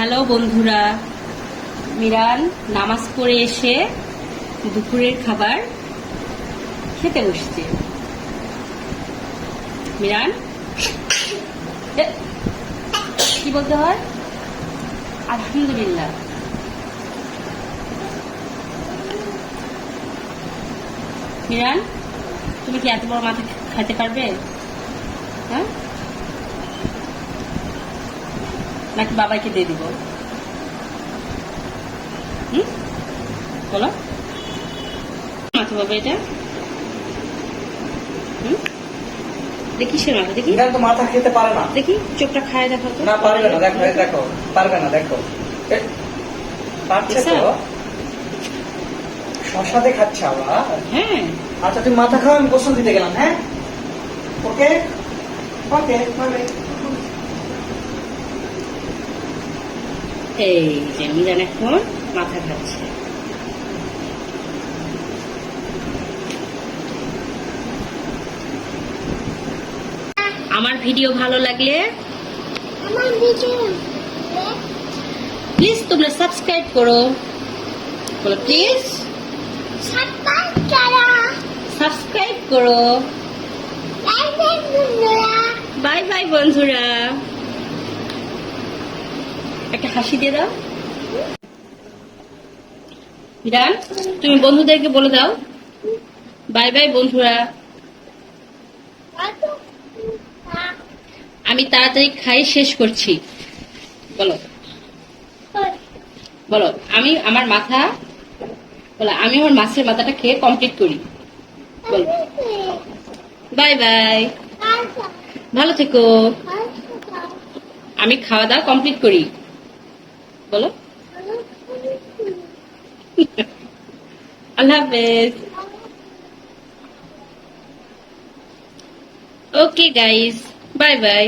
Hello বন্ধুরা, মিরান নামাজ পড়ে এসে দুপুরের খাবার খেতে বসছে। মিরান কি বলতে হয়? আলহামদুলিল্লাহ। মিরান, তুমি কি এত বড় মাথা খাইতে পারবে? হ্যাঁ, নাকি বাবাইকে দিয়ে দিব? বলো, মাথা বাবা এটা দেখি, সে মাথা দেখি। তো মাথা খেতে পারে না, দেখি চোখটা খায় দেখো তো। না পারবে না, দেখো দেখো পারবে না, দেখো পারছে তো, শশাতে খাচ্ছে আবার। হ্যাঁ, আচ্ছা তুমি মাথা খাও, আমি গোসল দিতে গেলাম। হ্যাঁ, ওকে ওকে। এই যে মিরান এখন মাথা খাচ্ছে। আমার ভিডিও ভালো লাগলে প্লিজ তোমরা সাবস্ক্রাইব করো। বলো প্লিজ সাবস্ক্রাইব করো। বাই বাই বন্ধুরা, একটা হাসি দিয়ে দাও। মিরান, তুমি বন্ধুদেরকে বলে দাও বাই বাই বন্ধুরা। আমি তাড়াতাড়ি খাই শেষ করছি। বলো বলো, আমি আমার মাছের মাথাটা খেয়ে কমপ্লিট করি। বলো বাই বাই, ভালো থেকো। আমি খাওয়া দাওয়া কমপ্লিট করি। বলো আল্লাহ হাফেজ। Okay guys, bye bye.